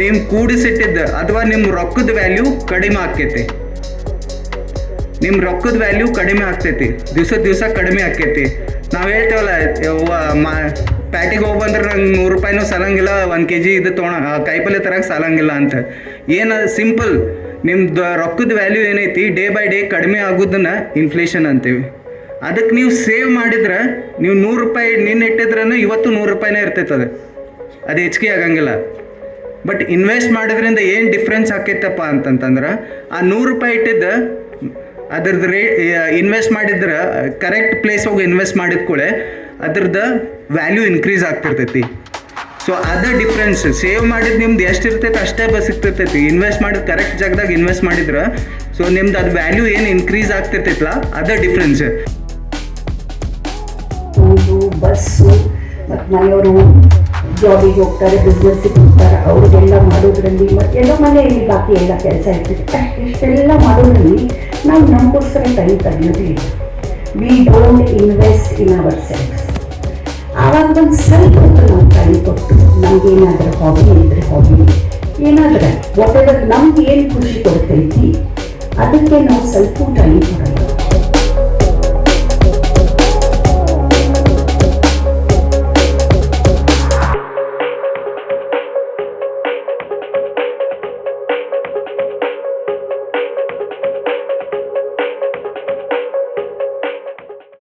ನೀವು ಕೂಡಿಸಿಟ್ಟಿದ್ದ ಅಥವಾ ನಿಮ್ಮ ರೊಕ್ಕದ ವ್ಯಾಲ್ಯೂ ಕಡಿಮೆ ಆಕೈತಿ. ನಿಮ್ಮ ರೊಕ್ಕದ ವ್ಯಾಲ್ಯೂ ಕಡಿಮೆ ಆಗ್ತೈತಿ, ದಿವಸ ಕಡಿಮೆ ಆಕೈತಿ. ನಾವು ಹೇಳ್ತೇವಲ್ಲ, ಪ್ಯಾಟಿಗೆ ಹೋಗಿ ಬಂದ್ರೆ ನಂಗೆ 100 ರೂಪಾಯಿನೂ ಸಾಲಂಗಿಲ್ಲ, 1 kg ಇದು ಕಾಯಿಪಲ್ಲೆ ತರಕ್ಕೆ ಸಾಲಂಗಿಲ್ಲ ಅಂತ. ಏನು ಸಿಂಪಲ್, ನಿಮ್ದು ರೊಕ್ಕದ ವ್ಯಾಲ್ಯೂ ಏನೈತಿ ಡೇ ಬೈ ಡೇ ಕಡಿಮೆ ಆಗೋದನ್ನ ಇನ್ಫ್ಲೇಷನ್ ಅಂತೀವಿ. ಅದಕ್ಕೆ ನೀವು ಸೇವ್ ಮಾಡಿದ್ರೆ, ನೀವು 100 ರೂಪಾಯಿ ನಿನ್ನೆ ಇಟ್ಟಿದ್ರೂ ಇವತ್ತು 100 ರೂಪಾಯಿನೇ ಇರ್ತೈತದೆ, ಅದು ಹೆಚ್ಚಿಗೆ ಆಗಂಗಿಲ್ಲ. ಬಟ್ ಇನ್ವೆಸ್ಟ್ ಮಾಡೋದ್ರಿಂದ ಏನು ಡಿಫ್ರೆನ್ಸ್ ಆಕೈತಪ್ಪ ಅಂತಂತಂದ್ರೆ, ಆ 100 ರೂಪಾಯಿ ಇಟ್ಟಿದ್ದು ಅದ್ರದ್ದು ಇನ್ವೆಸ್ಟ್ ಮಾಡಿದ್ರೆ, ಕರೆಕ್ಟ್ ಪ್ಲೇಸ್ ಹೋಗಿ ಇನ್ವೆಸ್ಟ್ ಮಾಡಿದ ಕೂಡ ಅದ್ರದ್ದು ವ್ಯಾಲ್ಯೂ ಇನ್ಕ್ರೀಸ್ ಆಗ್ತಿರ್ತೈತಿ. ಸೊ ಅದೇ ಡಿಫ್ರೆನ್ಸ್. ಸೇವ್ ಮಾಡಿದ್ದು ನಿಮ್ದು ಎಷ್ಟು ಇರ್ತೈತೆ ಅಷ್ಟೇ ಸಿಗ್ತಿರ್ತೈತಿ. ಇನ್ವೆಸ್ಟ್ ಮಾಡಿದ ಕರೆಕ್ಟ್ ಜಾಗದಾಗ ಇನ್ವೆಸ್ಟ್ ಮಾಡಿದ್ರೆ, ಸೊ ನಿಮ್ದು ಅದು ವ್ಯಾಲ್ಯೂ ಏನು ಇನ್ಕ್ರೀಸ್ ಆಗ್ತಿರ್ತೈತಲ್ಲ, ಅದೇ ಡಿಫ್ರೆನ್ಸ್. ಬಸ್ಸು ಮತ್ತು ಮನೆಯವರು ಜಾಬಿಗೆ ಹೋಗ್ತಾರೆ, ಬಿಸ್ನೆಸ್ಸಿಗೆ ಹೋಗ್ತಾರೆ, ಅವ್ರಿಗೆಲ್ಲ ಮಾಡೋದ್ರಲ್ಲಿ ಮತ್ತೆಲ್ಲ ಮನೆಯಲ್ಲಿ ಬಾಕಿ ಎಲ್ಲ ಕೆಲಸ ಇರ್ತಿರುತ್ತೆ. ಇಷ್ಟೆಲ್ಲ ಮಾಡೋದ್ರಲ್ಲಿ ನಾವು ನಮಗೋಸ್ಕರ ಟೈಮ್ ತೆಗೆಯೋದಿಲ್ಲ. We don't invest in our self. ಆವಾಗ ಒಂದು ಸ್ವಲ್ಪ ನಾವು ಟೈಮ್ ಕೊಟ್ಟು ನಮಗೇನಾದರೂ ಹಾಬಿ ಇದ್ರೆ ಹಾಬಿ, ಏನಾದರೂ ವಾಟ್ ಎವರ್ ನಮ್ಗೆ ಏನು ಖುಷಿ ಕೊಡ್ತೈತಿ ಅದಕ್ಕೆ ನಾವು ಸ್ವಲ್ಪ ಟೈಮ್ ಕೊಡೋಣ.